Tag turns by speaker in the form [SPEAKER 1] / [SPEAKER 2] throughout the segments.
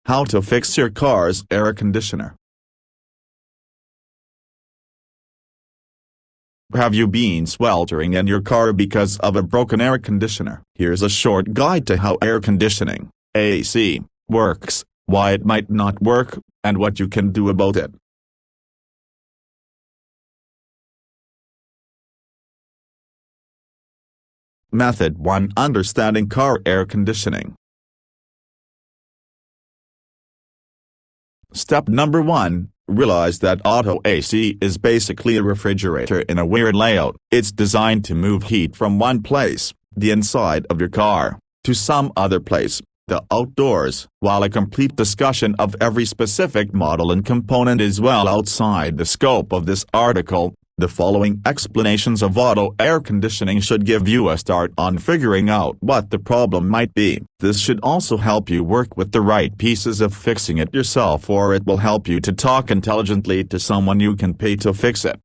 [SPEAKER 1] How to fix your car's air conditioner. Have you been sweltering in your car because of a broken air conditioner? Here's a short guide to how air conditioning, AC, works, why it might not work, and what you can do about it. Method 1. Understanding car air conditioning. Step number 1. Realize that auto AC is basically a refrigerator in a weird layout. It's designed to move heat from one place, the inside of your car, to some other place, the outdoors. While a complete discussion of every specific model and component is well outside the scope of this article, the following explanations of auto air conditioning should give you a start on figuring out what the problem might be. This should also help you work with the right pieces of fixing it yourself, or it will help you to talk intelligently to someone you can pay to fix it.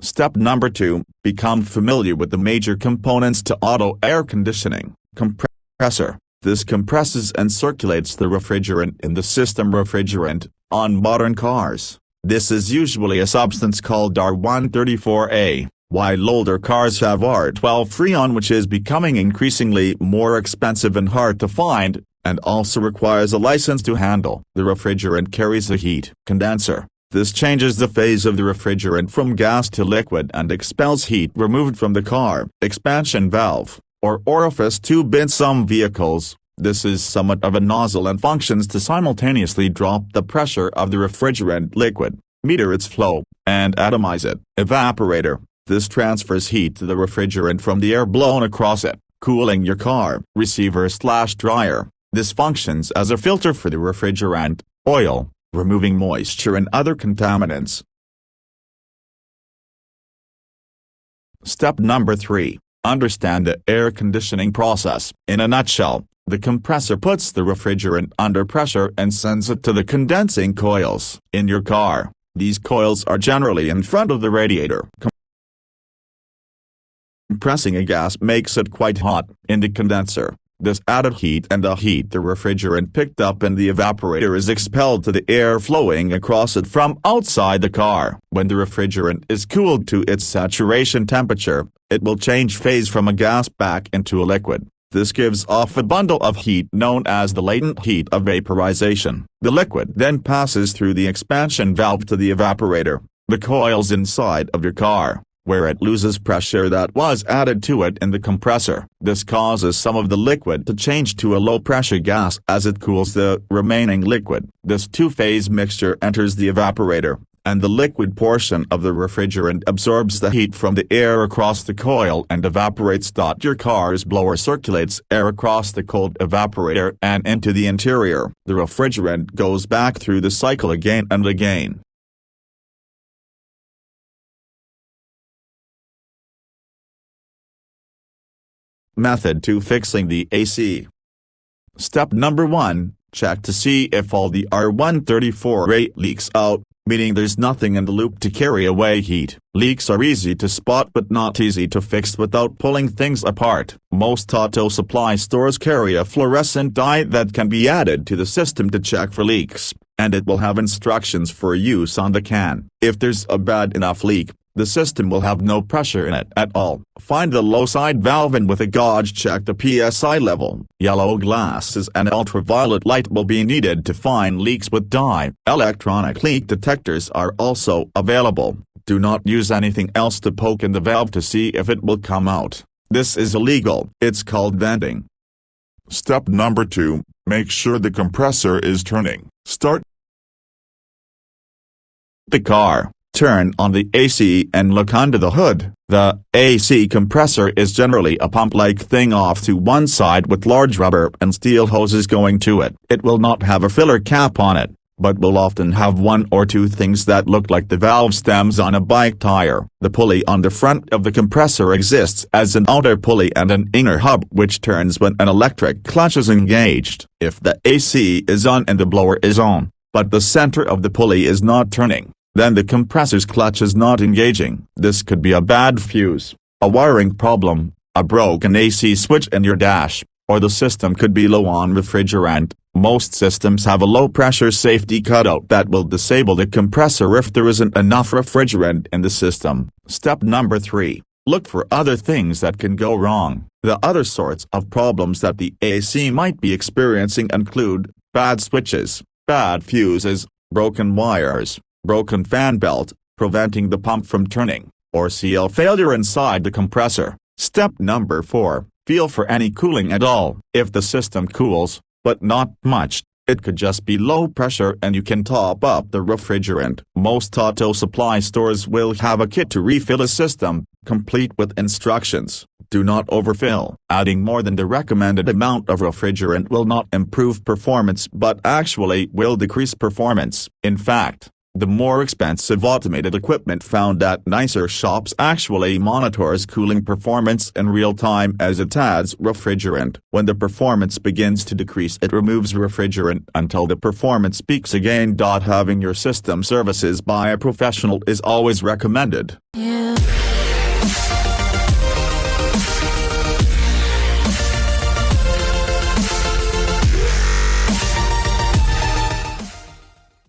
[SPEAKER 1] Step number 2. Become familiar with the major components to auto air conditioning. Compressor. This compresses and circulates the refrigerant in the system. Refrigerant, on modern cars, this is usually a substance called R134A, while older cars have R12 Freon, which is becoming increasingly more expensive and hard to find, and also requires a license to handle. The refrigerant carries a heat condenser. This changes the phase of the refrigerant from gas to liquid and expels heat removed from the car. Expansion valve, or orifice tube. In some vehicles, this is somewhat of a nozzle and functions to simultaneously drop the pressure of the refrigerant liquid, meter its flow, and atomize it. Evaporator. This transfers heat to the refrigerant from the air blown across it, cooling your car. Receiver/dryer. This functions as a filter for the refrigerant, oil, removing moisture and other contaminants. Step number 3. Understand the air conditioning process. In a nutshell, the compressor puts the refrigerant under pressure and sends it to the condensing coils in your car. These coils are generally in front of the radiator. Compressing a gas makes it quite hot in the condenser. This added heat and the heat the refrigerant picked up in the evaporator is expelled to the air flowing across it from outside the car. When the refrigerant is cooled to its saturation temperature, it will change phase from a gas back into a liquid. This gives off a bundle of heat known as the latent heat of vaporization. The liquid then passes through the expansion valve to the evaporator, the coils inside of your car, where it loses pressure that was added to it in the compressor. This causes some of the liquid to change to a low-pressure gas as it cools the remaining liquid. This two-phase mixture enters the evaporator, and the liquid portion of the refrigerant absorbs the heat from the air across the coil and evaporates. Your car's blower circulates air across the cold evaporator and into the interior. The refrigerant goes back through the cycle again and again. Method 2. Fixing the AC. Step number 1. Check to see if all the R134A leaks out, meaning there's nothing in the loop to carry away heat. Leaks are easy to spot but not easy to fix without pulling things apart. Most auto supply stores carry a fluorescent dye that can be added to the system to check for leaks, and it will have instructions for use on the can. If there's a bad enough leak, the system will have no pressure in it at all. Find the low side valve and with a gauge check the PSI level. Yellow glasses and ultraviolet light will be needed to find leaks with dye. Electronic leak detectors are also available. Do not use anything else to poke in the valve to see if it will come out. This is illegal. It's called venting.
[SPEAKER 2] Step number 2. Make sure the compressor is turning. Start
[SPEAKER 1] the car. Turn on the AC and look under the hood. The AC compressor is generally a pump-like thing off to one side with large rubber and steel hoses going to it. It will not have a filler cap on it, but will often have one or two things that look like the valve stems on a bike tire. The pulley on the front of the compressor exists as an outer pulley and an inner hub which turns when an electric clutch is engaged. If the AC is on and the blower is on, but the center of the pulley is not turning, then the compressor's clutch is not engaging. This could be a bad fuse, a wiring problem, a broken AC switch in your dash, or the system could be low on refrigerant. Most systems have a low-pressure safety cutout that will disable the compressor if there isn't enough refrigerant in the system. Step number 3. Look for other things that can go wrong. The other sorts of problems that the AC might be experiencing include bad switches, bad fuses, broken wires, broken fan belt, preventing the pump from turning, or seal failure inside the compressor. Step number 4. Feel for any cooling at all. If the system cools, but not much, it could just be low pressure and you can top up the refrigerant. Most auto supply stores will have a kit to refill a system, complete with instructions. Do not overfill. Adding more than the recommended amount of refrigerant will not improve performance but actually will decrease performance. In fact, the more expensive automated equipment found at nicer shops actually monitors cooling performance in real time as it adds refrigerant. When the performance begins to decrease, it removes refrigerant until the performance peaks again. Having your system services by a professional is always recommended.